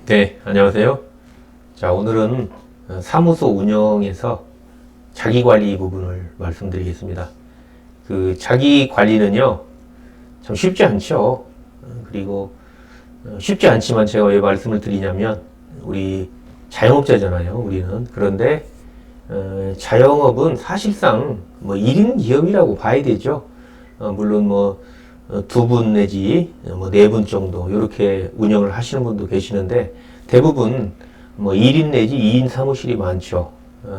네, 안녕하세요. 자, 오늘은 사무소 운영에서 자기 관리 부분을 말씀드리겠습니다. 그 자기 관리는요, 참 쉽지 않죠. 그리고 쉽지 않지만 제가 왜 말씀을 드리냐면, 우리 자영업자잖아요, 우리는. 그런데 자영업은 사실상 뭐 1인 기업이라고 봐야 되죠. 물론 뭐 두 분 내지 뭐 네 분 정도 이렇게 운영을 하시는 분도 계시는데 대부분 뭐 1인 내지 2인 사무실이 많죠.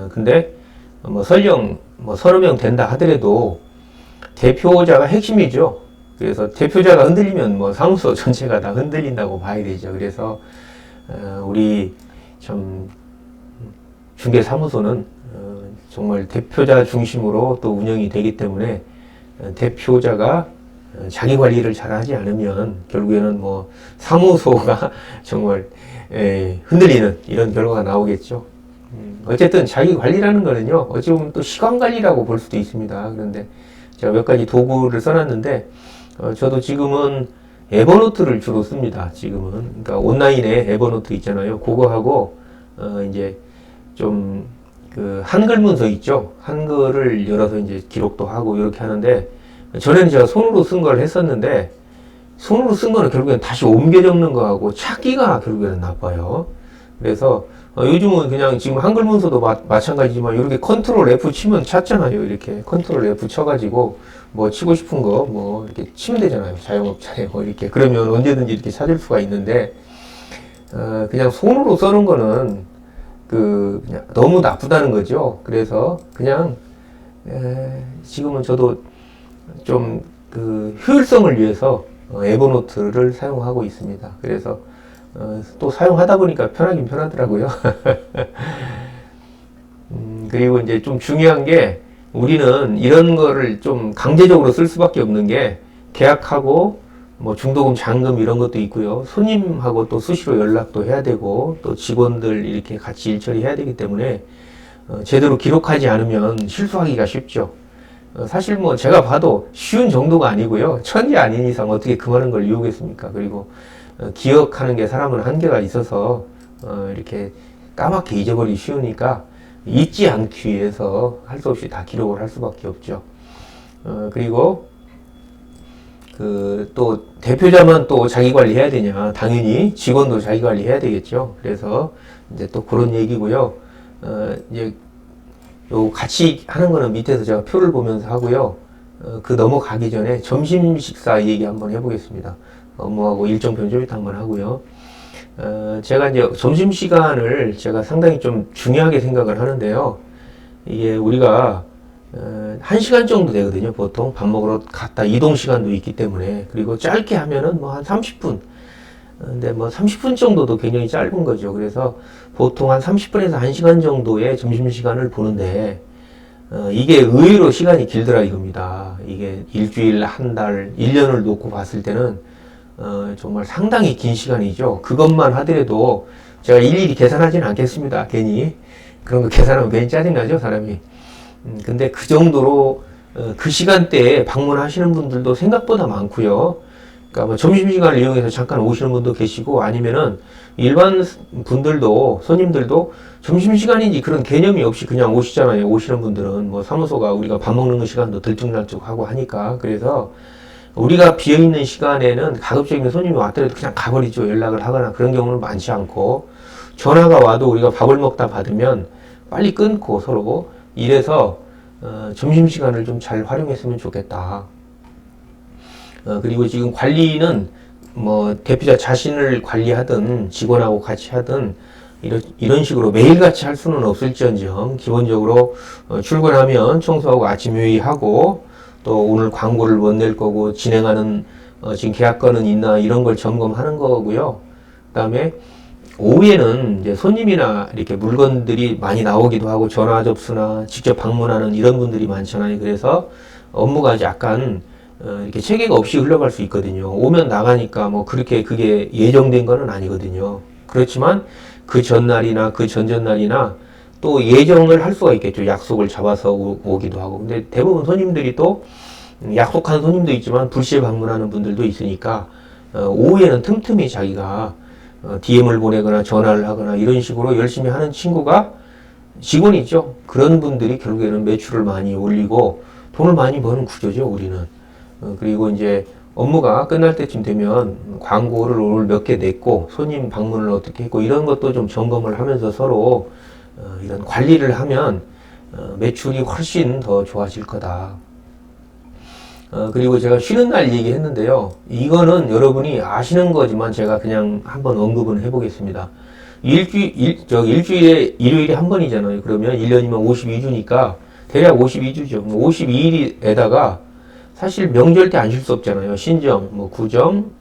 근데 뭐 설령 뭐 서너 명 된다 하더라도 대표자가 핵심이죠. 그래서 대표자가 흔들리면 뭐 사무소 전체가 다 흔들린다고 봐야 되죠. 그래서 우리 참 중개사무소는 정말 대표자 중심으로 또 운영이 되기 때문에 대표자가 자기 관리를 잘 하지 않으면 결국에는 뭐 사무소가 정말 흔들리는 이런 결과가 나오겠죠. 어쨌든 자기 관리라는 거는요, 어찌 보면 또 시간 관리라고 볼 수도 있습니다. 그런데 제가 몇 가지 도구를 써놨는데, 저도 지금은 에버노트를 주로 씁니다. 지금은. 그러니까 온라인에 에버노트 있잖아요. 그거하고, 이제 좀 그 한글 문서 있죠. 한글을 열어서 이제 기록도 하고 이렇게 하는데, 전에는 제가 손으로 쓴 걸 했었는데, 손으로 쓴 거는 결국엔 다시 옮겨 적는 거하고 찾기가 결국에는 나빠요. 그래서 요즘은 그냥 지금 한글 문서도 마찬가지지만 이렇게 컨트롤 F 치면 찾잖아요. 이렇게 컨트롤 F 쳐가지고 뭐 치고 싶은 거 뭐 이렇게 치면 되잖아요. 자영업자에 뭐 이렇게 그러면 언제든지 이렇게 찾을 수가 있는데 그냥 손으로 써는 거는 그냥 너무 나쁘다는 거죠. 그래서 그냥 지금은 저도 좀 그 효율성을 위해서 에버노트를 사용하고 있습니다. 그래서 또 사용하다 보니까 편하긴 편하더라고요. 그리고 이제 좀 중요한 게 우리는 이런 거를 좀 강제적으로 쓸 수밖에 없는 게 계약하고 뭐 중도금, 잔금 이런 것도 있고요. 손님하고 또 수시로 연락도 해야 되고 또 직원들 이렇게 같이 일 처리해야 되기 때문에 제대로 기록하지 않으면 실수하기가 쉽죠. 사실 뭐 제가 봐도 쉬운 정도가 아니고요. 천재 아닌 이상 어떻게 그 많은 걸 이용했습니까? 그리고 기억하는 게 사람은 한계가 있어서 이렇게 까맣게 잊어버리기 쉬우니까 잊지 않기 위해서 할 수 없이 다 기록을 할 수밖에 없죠. 그리고 그 또 대표자만 또 자기 관리해야 되냐? 당연히 직원도 자기 관리해야 되겠죠. 그래서 이제 또 그런 얘기고요. 이제 요 같이 하는 거는 밑에서 제가 표를 보면서 하고요. 그 넘어가기 전에 점심 식사 얘기 한번 해보겠습니다. 업무하고 일정 변조 좀 한번 하고요. 제가 이제 점심 시간을 제가 상당히 좀 중요하게 생각을 하는데요. 이게 우리가 1시간 정도 되거든요. 보통 밥 먹으러 갔다 이동 시간도 있기 때문에. 그리고 짧게 하면은 뭐 한 30분. 근데 뭐 30분 정도도 굉장히 짧은 거죠. 그래서 보통 한 30분에서 1시간 정도의 점심시간을 보는데, 이게 의외로 시간이 길더라 이겁니다. 이게 일주일, 한 달, 1년을 놓고 봤을 때는, 정말 상당히 긴 시간이죠. 그것만 하더라도 제가 일일이 계산하지는 않겠습니다. 괜히. 그런 거 계산하면 괜히 짜증나죠, 사람이. 근데 그 정도로, 그 시간대에 방문하시는 분들도 생각보다 많고요. 그러니까 뭐 점심시간을 이용해서 잠깐 오시는 분도 계시고 아니면은 일반 분들도 손님들도 점심시간인지 그런 개념이 없이 그냥 오시잖아요. 오시는 분들은 뭐 사무소가 우리가 밥 먹는 그 시간도 들쭉날쭉하고 하니까 그래서 우리가 비어있는 시간에는 가급적이면 손님이 왔더라도 그냥 가버리죠. 연락을 하거나 그런 경우는 많지 않고 전화가 와도 우리가 밥을 먹다 받으면 빨리 끊고 서로 이래서 점심시간을 좀 잘 활용했으면 좋겠다. 그리고 지금 관리는 뭐 대표자 자신을 관리하든 직원하고 같이 하든 이런 식으로 매일같이 할 수는 없을지언정 기본적으로 출근하면 청소하고 아침 회의하고 또 오늘 광고를 못 낼 거고 진행하는 지금 계약 건은 있나 이런 걸 점검하는 거고요. 그다음에 오후에는 이제 손님이나 이렇게 물건들이 많이 나오기도 하고 전화 접수나 직접 방문하는 이런 분들이 많잖아요. 그래서 업무가 약간 이렇게 체계가 없이 흘러갈 수 있거든요. 오면 나가니까 뭐 그렇게 그게 예정된 거는 아니거든요. 그렇지만 그 전날이나 그 전전날이나 또 예정을 할 수가 있겠죠. 약속을 잡아서 오기도 하고. 근데 대부분 손님들이 또 약속한 손님도 있지만 불시에 방문하는 분들도 있으니까 오후에는 틈틈이 자기가 DM을 보내거나 전화를 하거나 이런 식으로 열심히 하는 친구가 직원이죠. 그런 분들이 결국에는 매출을 많이 올리고 돈을 많이 버는 구조죠, 우리는. 그리고 이제 업무가 끝날 때쯤 되면 광고를 오늘 몇 개 냈고 손님 방문을 어떻게 했고 이런 것도 좀 점검을 하면서 서로 이런 관리를 하면 매출이 훨씬 더 좋아질 거다. 그리고 제가 쉬는 날 얘기했는데요. 이거는 여러분이 아시는 거지만 제가 그냥 한번 언급은 해보겠습니다. 일주일에 일요일에 한 번이잖아요. 그러면 1년이면 52주니까 대략 52주죠. 52일에다가 사실 명절 때 안 쉴 수 없잖아요. 신정, 뭐 구정,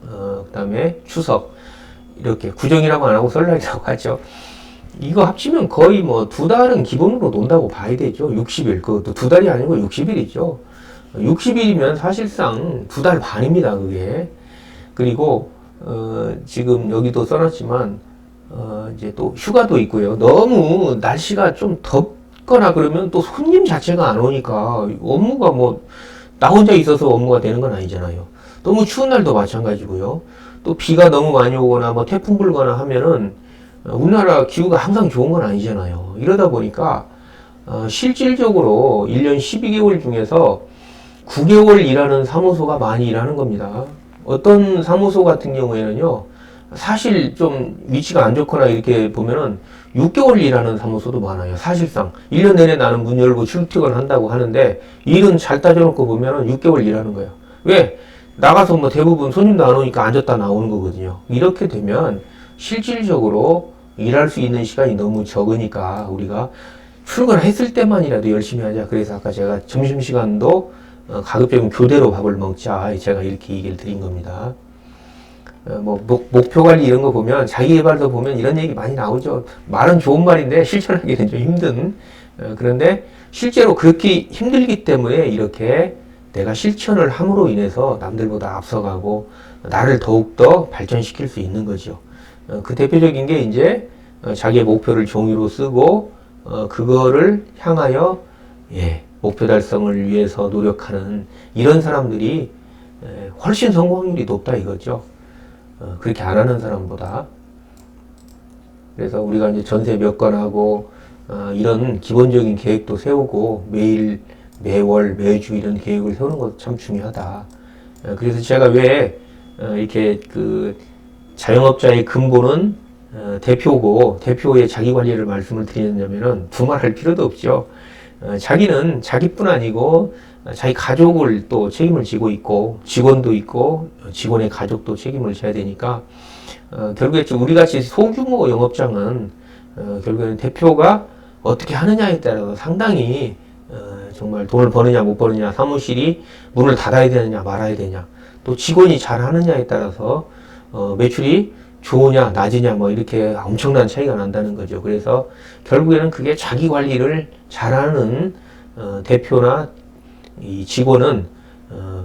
그다음에 추석 이렇게 구정이라고 안 하고 설날이라고 하죠. 이거 합치면 거의 뭐 2달은 기본으로 논다고 봐야 되죠. 60일. 그것도 2달이 아니고 60일이죠. 60일이면 사실상 2달 반입니다, 그게. 그리고, 지금 여기도 써놨지만, 이제 또 휴가도 있고요. 너무 날씨가 좀 덥거나 그러면 또 손님 자체가 안 오니까 업무가 뭐, 나 혼자 있어서 업무가 되는 건 아니잖아요. 너무 추운 날도 마찬가지고요. 또 비가 너무 많이 오거나 뭐 태풍 불거나 하면은 우리나라 기후가 항상 좋은 건 아니잖아요. 이러다 보니까 실질적으로 1년 12개월 중에서 9개월 일하는 사무소가 많이 일하는 겁니다. 어떤 사무소 같은 경우에는요, 사실 좀 위치가 안 좋거나 이렇게 보면은 6개월 일하는 사무소도 많아요. 사실상 1년 내내 나는 문 열고 출퇴근한다고 하는데 일은 잘 따져놓고 보면은 6개월 일하는 거예요. 왜? 나가서 뭐 대부분 손님도 안 오니까 앉았다 나오는 거거든요. 이렇게 되면 실질적으로 일할 수 있는 시간이 너무 적으니까 우리가 출근했을 때만이라도 열심히 하자. 그래서 아까 제가 점심시간도 가급적이면 교대로 밥을 먹자. 제가 이렇게 얘기를 드린 겁니다. 뭐 목표 관리 이런 거 보면 자기 개발도 보면 이런 얘기 많이 나오죠. 말은 좋은 말인데 실천하기는 좀 힘든. 그런데 실제로 그렇게 힘들기 때문에 이렇게 내가 실천을 함으로 인해서 남들보다 앞서가고 나를 더욱더 발전시킬 수 있는 거죠. 그 대표적인 게 이제 자기의 목표를 종이로 쓰고 그거를 향하여 목표 달성을 위해서 노력하는 이런 사람들이 훨씬 성공률이 높다 이거죠. 그렇게 안 하는 사람보다. 그래서 우리가 이제 전세 몇 건 하고 이런 기본적인 계획도 세우고 매일, 매월, 매주 이런 계획을 세우는 것도 참 중요하다. 그래서 제가 왜 이렇게 그 자영업자의 근본은 대표고 대표의 자기 관리를 말씀을 드리냐면은 두말할 필요도 없죠. 자기는 자기뿐 아니고 자기 가족을 또 책임을 지고 있고 직원도 있고 직원의 가족도 책임을 져야 되니까 결국에 우리 같이 소규모 영업장은 결국에는 대표가 어떻게 하느냐에 따라서 상당히 정말 돈을 버느냐 못 버느냐, 사무실이 문을 닫아야 되느냐 말아야 되냐, 또 직원이 잘 하느냐에 따라서 매출이 좋으냐 낮으냐 뭐 이렇게 엄청난 차이가 난다는 거죠. 그래서 결국에는 그게 자기 관리를 잘하는 대표나 이 직원은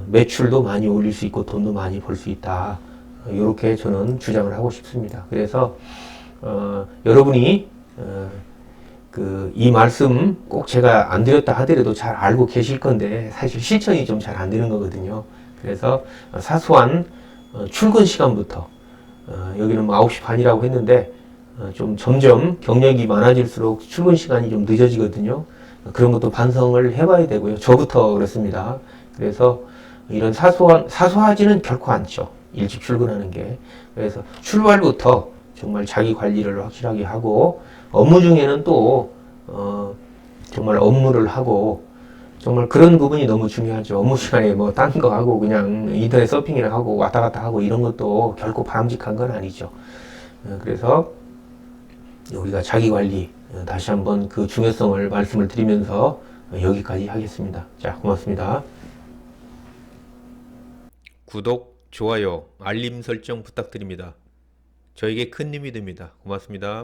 매출도 많이 올릴 수 있고 돈도 많이 벌 수 있다. 이렇게 저는 주장을 하고 싶습니다. 그래서 여러분이 이 말씀 꼭 제가 안 드렸다 하더라도 잘 알고 계실 건데 사실 실천이 좀 잘 안 되는 거거든요. 그래서 사소한 출근 시간부터 여기는 뭐 9시 반이라고 했는데 좀 점점 경력이 많아질수록 출근 시간이 좀 늦어지거든요. 그런 것도 반성을 해봐야 되고요. 저부터 그렇습니다. 그래서 이런 사소하지는 결코 않죠. 일찍 출근하는 게. 그래서 출발부터 정말 자기 관리를 확실하게 하고 업무 중에는 또 정말 업무를 하고 정말 그런 부분이 너무 중요하죠. 업무 시간에 뭐 딴 거 하고 그냥 인터넷 서핑이나 하고 왔다 갔다 하고 이런 것도 결코 바람직한 건 아니죠. 그래서 우리가 자기 관리 다시 한번 그 중요성을 말씀을 드리면서 여기까지 하겠습니다. 자, 고맙습니다. 구독, 좋아요, 알림 설정 부탁드립니다. 저에게 큰 힘이 됩니다. 고맙습니다.